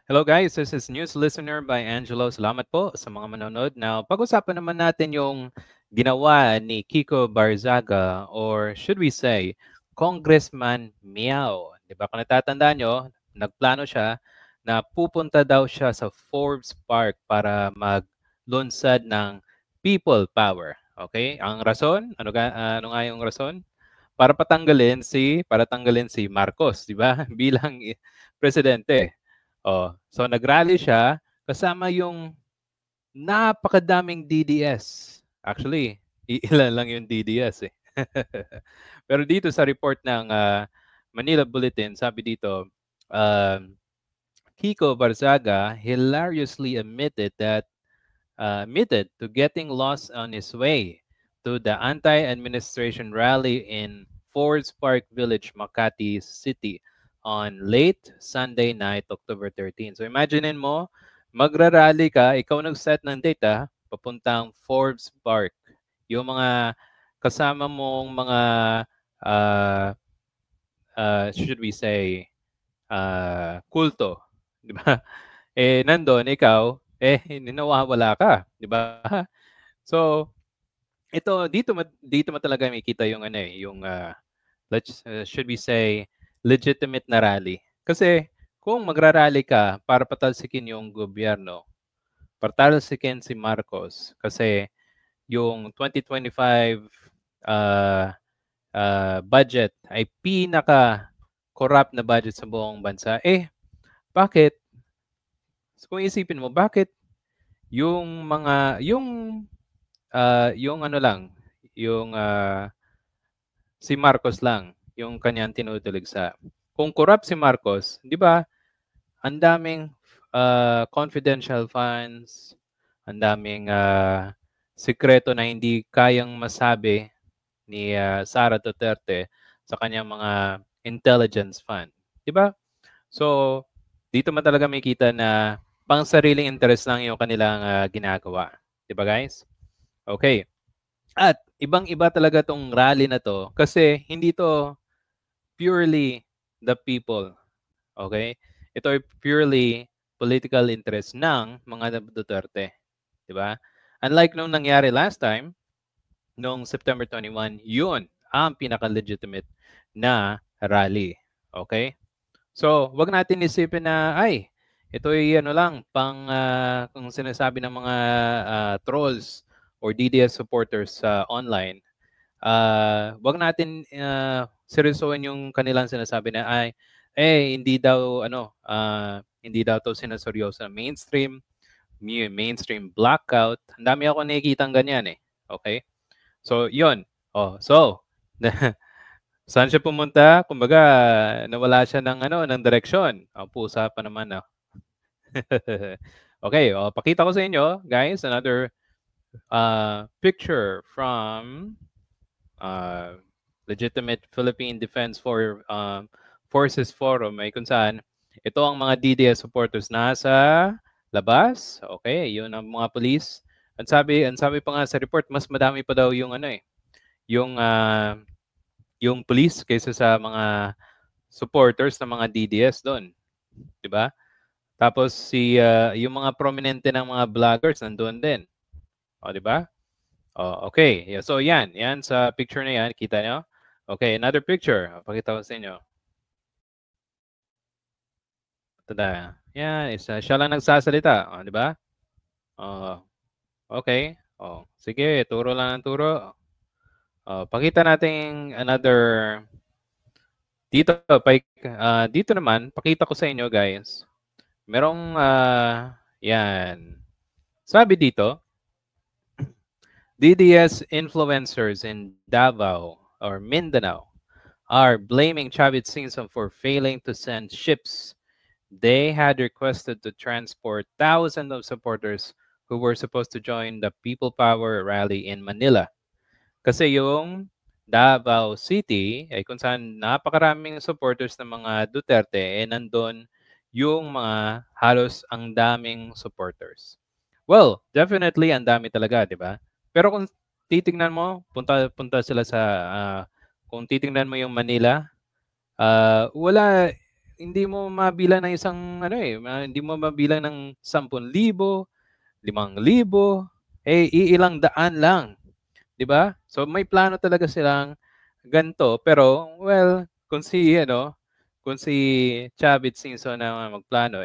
Hello guys, this is News Listener by Angelo. Salamat po sa mga manonood. Now, pag-usapan naman natin yung ginawa ni Kiko Barzaga or should we say, Congressman Miao. Di ba kung natatandaan nyo, nagplano siya na pupunta daw siya sa Forbes Park para maglunsad ng people power. Okay? Ang rason, ano nga yung rason? Para tanggalin si Marcos, di ba? Bilang presidente. Oh, so nagrally siya kasama yung napakadaming DDS. Actually, ilan lang yung DDS eh. Pero dito sa report ng Manila Bulletin, sabi dito, um, Kiko Barzaga hilariously admitted to getting lost on his way to the anti-administration rally in Fords Park Village, Makati City on late Sunday night, October 13. So imagine mo, magra-rally ka, ikaw nag-set ng date papuntang Forbes Park. Yung mga kasama mong mga, uh, should we say, kulto, di ba? Nandun, ikaw, nawawala ka, di ba? So, dito mo talaga makita yung yung should we say legitimate na rally. Kasi kung magrarally ka para patalsikin yung gobyerno, patalsikin si Marcos kasi yung 2025 uh, budget ay pinaka corrupt na budget sa buong bansa. Bakit? Kung isipin mo, bakit yung mga yung ano lang, yung si Marcos lang yung kanyang tinutuligsa. Kung corrupt si Marcos, 'di ba? Ang daming confidential funds, ang daming sikreto na hindi kayang masabi ni Sara Duterte sa kanyang mga intelligence fund. 'Di ba? So, dito mo talaga makita na pang sariling interest lang yung kanilang ginagawa. 'Di ba, guys? Okay. At ibang-iba talaga 'tong rally na 'to kasi hindi 'to purely the people, okay? Ito ay purely political interest ng mga Duterte, 'di ba? Unlike nung nangyari last time, noong September 21, 'yun ang pinaka-legitimate na rally, okay? So, 'wag natin isipin na ay ito ay ano lang pang kung sinasabi ng mga trolls or DDS supporters sa online. Wag natin seryosohin yung kanilang sinasabi na ay hindi daw hindi daw 'to sinaseryoso ng mainstream blackout. Ang dami ako nakikitang ganyan eh. Okay? So, 'yon. Oh, so saan siya pumunta? Kumbaga, nawala siya ng ng direksyon. Ang pusa pa naman, no? Okay, pakita ko sa inyo, guys, another picture from uh, legitimate Philippine Defense Forces Forum ay kung saan ito ang mga DDS supporters nasa labas. Okay, yun ang mga police. Ang sabi pa nga sa report, mas madami pa daw yung yung yung police kaysa sa mga supporters ng mga DDS doon, 'di ba? Tapos yung mga prominente ng mga vloggers nandoon din. O, 'di ba? Oh, okay. Yeah, so yan sa picture na yan, kita nyo? Okay, another picture. Pakita ko sa inyo. Tada. Yan, siya lang nagsasalita, oh, 'di ba? Oh, okay. Oh, sige, turo lang ng turo. Oh, pakita natin another dito dito naman, pakita ko sa inyo, guys. Merong yan. Sabi dito, DDS influencers in Davao or Mindanao are blaming Chavit Singson for failing to send ships they had requested to transport thousands of supporters who were supposed to join the People Power rally in Manila. Kasi yung Davao City ay kung saan napakaraming supporters ng mga Duterte nandun yung mga halos ang daming supporters. Well, definitely ang dami talaga, 'di ba? Pero kung titingnan mo, punta sila sa kung titingnan mo yung Manila, wala hindi mo mabilang ng isang ano hindi mo mabilang ng 10,000, 5,000, iilang daan lang, 'di ba? So may plano talaga silang ganito, pero well, kung si Chavit Singson na magplano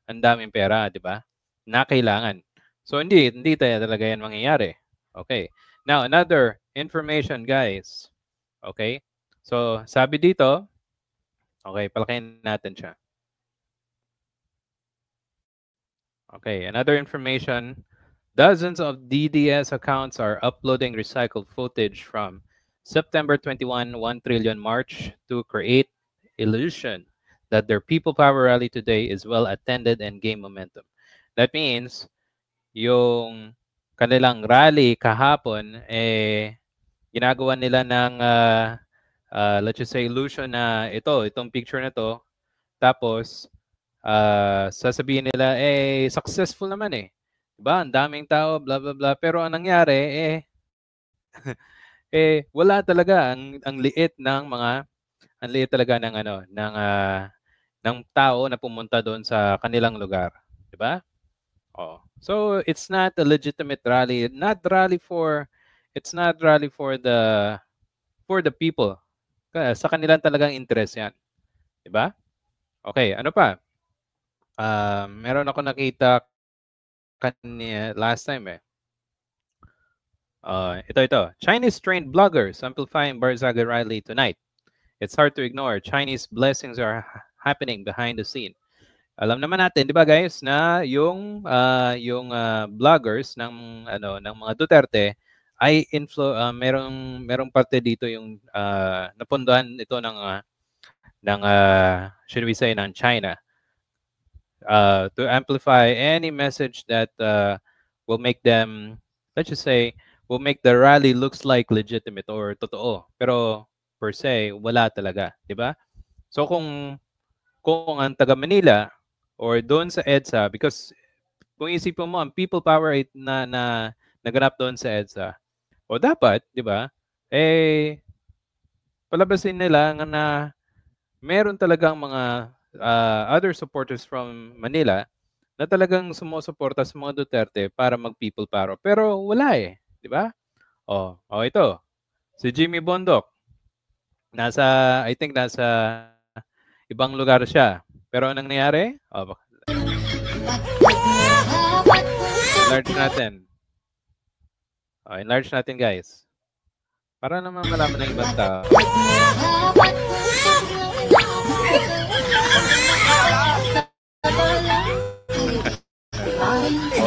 ang daming pera, 'di ba? Na kailangan. So hindi talaga 'yan mangyayari. Okay. Now, another information, guys. Okay? So, sabi dito, okay, palakihin natin siya. Okay, another information. Dozens of DDS accounts are uploading recycled footage from September 21, 1 trillion march to create illusion that their people power rally today is well attended and gain momentum. That means yung kanilang rally kahapon ginagawa nila ng let's just say illusion na itong picture na to, tapos sasabihin nila successful naman 'di ba? Ang daming tao, blah blah blah. Pero ang nangyari wala talaga ang liit ng mga ang liit talaga ng ng tao na pumunta doon sa kanilang lugar, 'di ba? Oh. So it's not a legitimate rally, it's not rally for the people. Sa kanilang talagang interest 'yan, 'di ba? Okay, ano pa? Meron ako nakita last time ito. Chinese-trained bloggers amplifying Barzaga rally tonight. It's hard to ignore. Chinese blessings are happening behind the scene. Alam naman natin, 'di ba guys, na yung bloggers ng mga Duterte ay merong parte dito yung napunduhan ito ng should we say ng China to amplify any message that will make them, let's just say, will make the rally looks like legitimate or totoo. Pero per se, wala talaga, 'di ba? So kung ang taga Manila or doon sa EDSA, because kung isipin mo ang people power na naganap doon sa EDSA, o dapat, 'di ba? Palabasin nila na meron talagang mga other supporters from Manila na talagang sumusuporta sa mga Duterte para mag-people power. Pero wala 'di ba? Ito. Si Jimmy Bondok. I think nasa ibang lugar siya. Pero anong nangyari? Enlarge natin. Enlarge natin, guys. Para naman malaman ng ibang tao.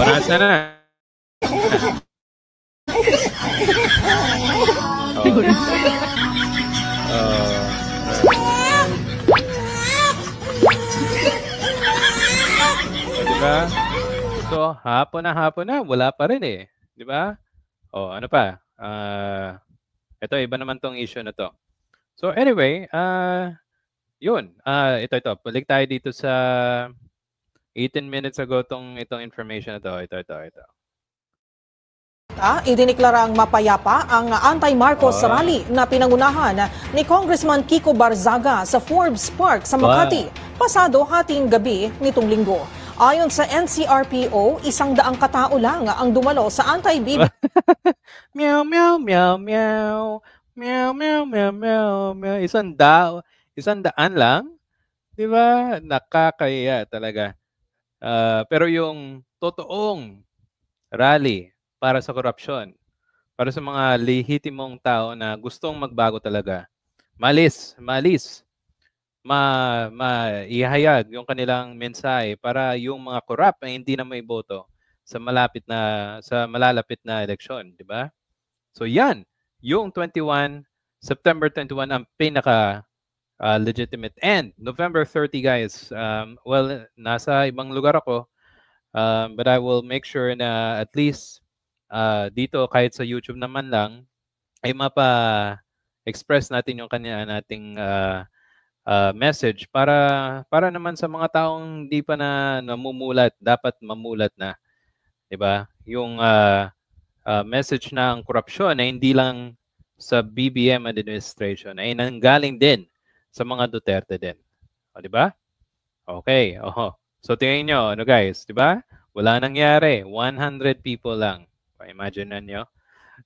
Nasa na. Diba? So, hapon na, wala pa rin Di ba? Ano pa? Ito, iba naman tong issue na to. So, anyway, yun. Ito. Balik tayo dito sa 18 minutes ago itong information na to. Ito. Idineklarang mapayapa ang anti-Marcos rally na pinangunahan ni Congressman Kiko Barzaga sa Forbes Park sa Makati pasado hating gabi nitong linggo. Ayon sa NCRPO, 100 katao lang ang dumalo sa anti-BBM. Meow, meow, meow, meow. Meow, meow, meow, meow, meow. 100 lang? Di ba? Nakakaya talaga. Pero yung totoong rally para sa korupsyon, para sa mga lehitimong tao na gustong magbago talaga, malis, ihayag yung kanilang mensahe para yung mga korap ay hindi na may boto sa malalapit na eleksyon, di ba? So yan, yung September 21 ang pinaka legitimate. And November 30, guys, well, nasa ibang lugar ako, but I will make sure na at least dito kahit sa YouTube naman lang ay mapa-express natin yung nating message para naman sa mga taong hindi pa na namumulat, dapat mamulat na, 'di ba? Yung message ng korupsyon ay hindi lang sa BBM administration ay nanggaling din sa mga Duterte din. O, di ba? Okay. Oh. So tingnan nyo, ano guys, di ba? Wala nangyari. 100 people lang. Imagine nyo.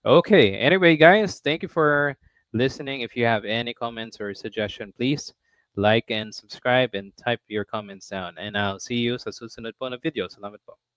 Okay. Anyway, guys, thank you for listening. If you have any comments or suggestion, please like and subscribe and type your comments down. And I'll see you sa susunod po na video. Salamat po.